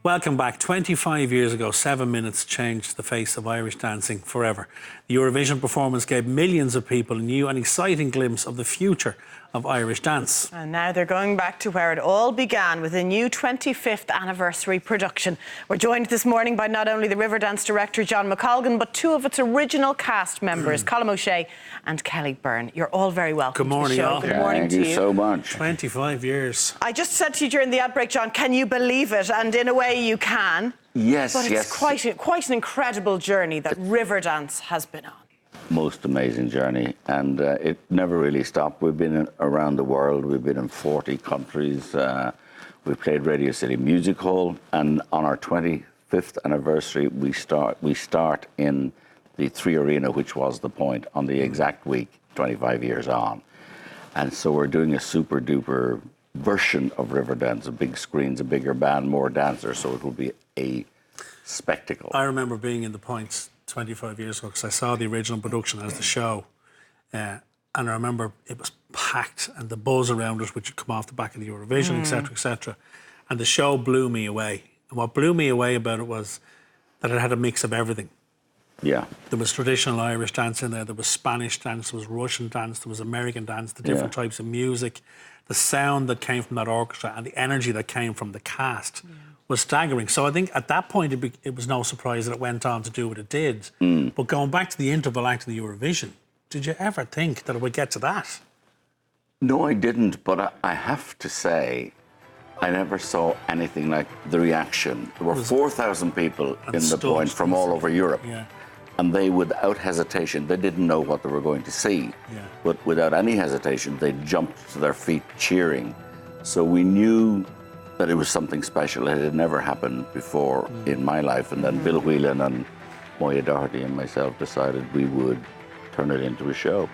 Welcome back. 25 years ago, 7 minutes changed the face of Irish dancing forever. The Eurovision performance gave millions of people a new and exciting glimpse of the future of Irish dance. And now they're going back to where it all began with a new 25th anniversary production. We're joined this morning by not only the Riverdance director, John McColgan, but two of its original cast members, Colm O'Shea and Kelly Byrne. You're all very welcome. Good morning, to the show. all. Good morning to you. Thank you so much. 25 years. I just said to you during the outbreak, John, can you believe it? And in a way you can. Yes, but it's quite an incredible journey that Riverdance has been on. Most amazing journey, and it never really stopped. We've been around the world. We've been in 40 countries. We played Radio City Music Hall, and on our 25th anniversary, we start in the Three Arena, which was the point, on the exact week, 25 years on. And so we're doing a super duper version of Riverdance, a big screens, a bigger band, more dancers, so it will be a spectacle. I remember being in the points 25 years ago because I saw the original production as the show, and I remember it was packed and the buzz around it, which had come off the back of the Eurovision, etc., and the show blew me away. And what blew me away about it was that it had a mix of everything. Yeah. There was traditional Irish dance in there, there was Spanish dance, there was Russian dance, there was American dance, the different types of music, the sound that came from that orchestra and the energy that came from the cast was staggering. So I think at that point it was no surprise that it went on to do what it did. But going back to the interval act of the Eurovision, did you ever think that it would get to that? No, I didn't, but I have to say, I never saw anything like the reaction. There were 4,000 people in the point from all over Europe. Yeah. And they, without hesitation, they didn't know what they were going to see. Yeah. But without any hesitation, they jumped to their feet cheering. So we knew that it was something special. It had never happened before in my life. And then Bill Whelan and Moya Doherty and myself decided we would turn it into a show.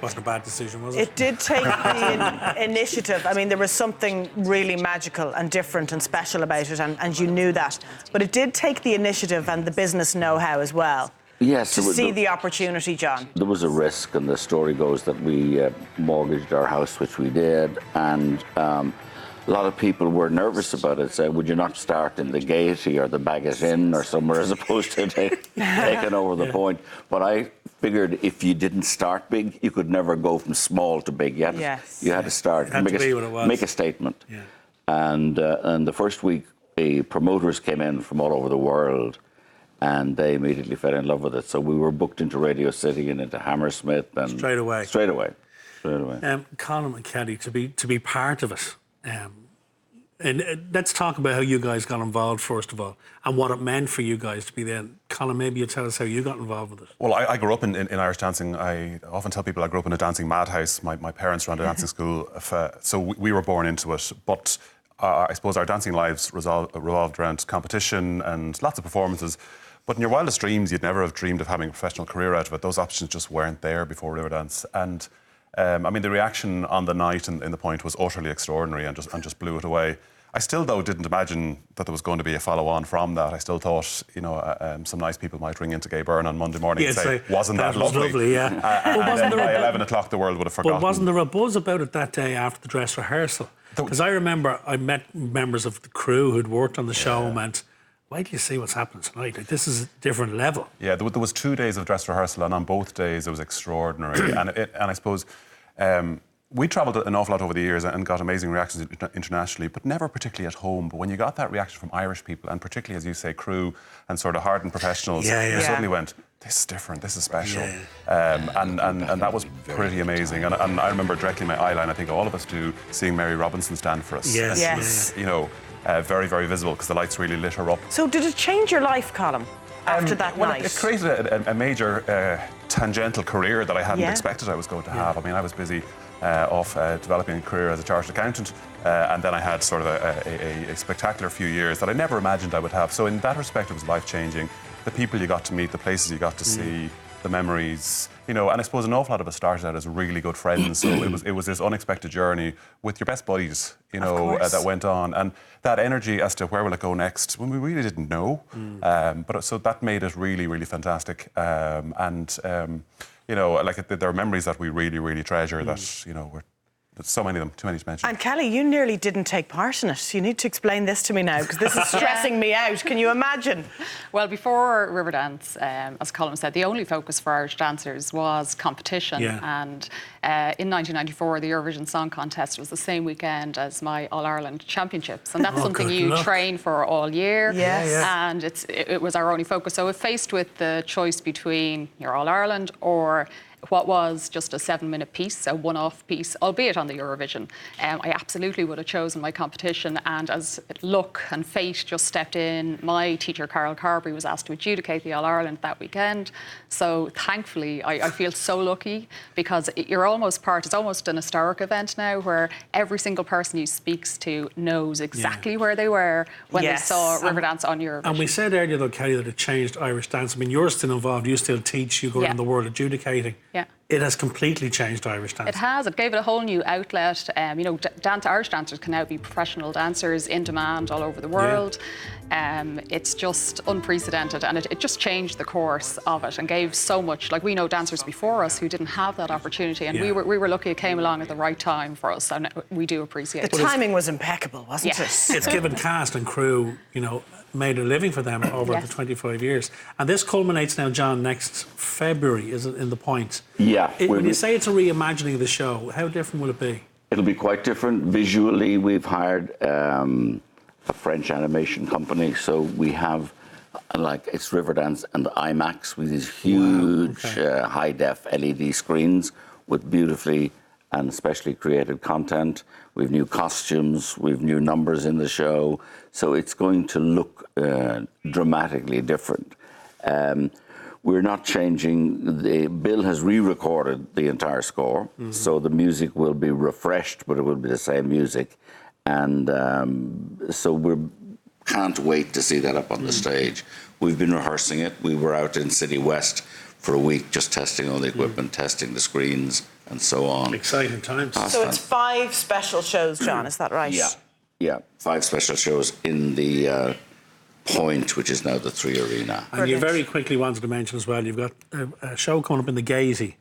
Wasn't a bad decision, was it? It did take the initiative. I mean, there was something really magical and different and special about it, and you knew that. But it did take the initiative and the business know-how as well. Yes, to see the opportunity, John. There was a risk, and the story goes that we mortgaged our house, which we did, and a lot of people were nervous about it, said, would you not start in the Gaiety or the Baggett Inn or somewhere as opposed to taking over the point? But I figured if you didn't start big, you could never go from small to big. You had to start, make a statement. Yeah. And the first week, the promoters came in from all over the world, and they immediately fell in love with it. So we were booked into Radio City and into Hammersmith. And Straight away. Colm and Kelly, to be part of it. And let's talk about how you guys got involved, first of all, and what it meant for you guys to be there. Colm, maybe you tell us how you got involved with it. Well, I grew up in Irish dancing. I often tell people I grew up in a dancing madhouse. My parents ran a dancing school, so we were born into it. But I suppose our dancing lives revolved around competition and lots of performances. But in your wildest dreams, you'd never have dreamed of having a professional career out of it. Those options just weren't there before Riverdance. And I mean, the reaction on the night in the point was utterly extraordinary and just blew it away. I still, though, didn't imagine that there was going to be a follow-on from that. I still thought, you know, some nice people might ring into Gay Byrne on Monday morning and say, wasn't that lovely? Lovely, yeah. And then by 11 o'clock, the world would have forgotten. But wasn't there a buzz about it that day after the dress rehearsal? Because I remember I met members of the crew who'd worked on the show and went, wait till you see what's happening tonight. Like, this is a different level. Yeah, there was 2 days of dress rehearsal, and on both days it was extraordinary. and I suppose we travelled an awful lot over the years and got amazing reactions internationally, but never particularly at home. But when you got that reaction from Irish people, and particularly, as you say, crew and sort of hardened professionals, you suddenly went, this is different, this is special. And that was pretty amazing. And I remember directly in my eyeline, I think all of us do, seeing Mary Robinson stand for us. Yes. You know, very, very visible because the lights really lit her up. So did it change your life, Colm, after that night? It created a major tangential career that I hadn't expected I was going to have. I mean, I was busy off developing a career as a chartered accountant, and then I had sort of a spectacular few years that I never imagined I would have. So in that respect, it was life-changing. The people you got to meet, the places you got to see, the memories, you know, and I suppose an awful lot of us started out as really good friends. So it was this unexpected journey with your best buddies, you know, that went on, and that energy as to where will it go next, when we really didn't know. But so that made it really, really fantastic. You know, like there are memories that we really, really treasure that, you know, There's so many of them, too many to mention. And Kelly, you nearly didn't take part in it. You need to explain this to me now, because this is stressing me out. Can you imagine? Well, before Riverdance, as Colin said, the only focus for Irish dancers was competition. Yeah. And in 1994, the Eurovision Song Contest was the same weekend as my All-Ireland Championships. And that's something good you luck. train for all year. Yes. And it was our only focus. So if faced with the choice between your All-Ireland or what was just a 7-minute piece, a one-off piece, albeit on the Eurovision, I absolutely would have chosen my competition. And as luck and fate just stepped in, my teacher, Carol Carberry, was asked to adjudicate the All-Ireland that weekend. So thankfully, I feel so lucky, because you're almost it's almost an historic event now, where every single person you speaks to knows exactly where they were when they saw Riverdance on Eurovision. And we said earlier, though, Kelly, that it changed Irish dance. I mean, you're still involved, you still teach, you go around the world adjudicating. Yeah. It has completely changed Irish dance. It has. It gave it a whole new outlet. You know, Irish dancers can now be professional dancers in demand all over the world. It's just unprecedented, and it just changed the course of it and gave so much. Like, we know dancers before us who didn't have that opportunity, and we were lucky it came along at the right time for us, and we do appreciate it. The timing was impeccable, wasn't it? It's given cast and crew, you know, made a living for them over the 25 years. And this culminates now, John, next February, is it, in the Point? Yeah. When you say it's a reimagining of the show, how different will it be? It'll be quite different. Visually, we've hired a French animation company, so we have, like, it's Riverdance and IMAX with these huge high-def LED screens with beautifully and specially created content. We've new costumes, we've new numbers in the show, so it's going to look dramatically different. We're not changing. Bill has re-recorded the entire score, so the music will be refreshed, but it will be the same music. And so we can't wait to see that up on the stage. We've been rehearsing it. We were out in City West for a week just testing all the equipment, testing the screens, and so on. Exciting times. So it's 5 special shows, John, is that right? Yeah. 5 special shows in the Point, which is now the 3 Arena. And you very quickly wanted to mention as well, you've got a show coming up in the Gaiety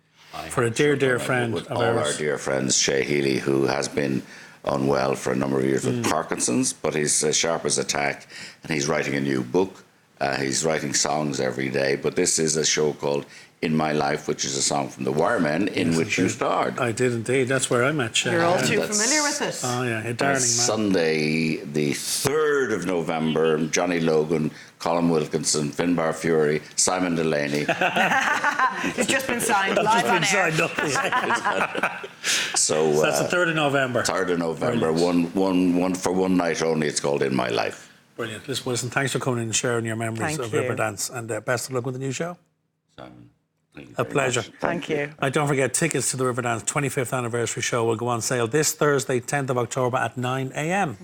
for a dear friend with of all ours. our dear friends, Shay Healy, who has been unwell for a number of years with Parkinson's, but he's sharp as a tack, and he's writing a new book. He's writing songs every day, but this is a show called In My Life, which is a song from the Wiremen, in which you starred. I did indeed. That's where I met Shay. You're all too familiar with it. Oh, yeah, a darling man. Sunday, the 3rd of November, Johnny Logan, Colin Wilkinson, Finbar Fury, Simon Delaney. It's just been signed live on air. So that's the 3rd of November. 3rd of November, one for one night only. It's called In My Life. Brilliant. Listen, Wilson, thanks for coming in and sharing your memories Thank of you. Riverdance, and best of luck with the new show. Simon, thank you A very pleasure. much. Thank you. And don't forget, tickets to the Riverdance 25th anniversary show will go on sale this Thursday, 10th of October at 9 a.m.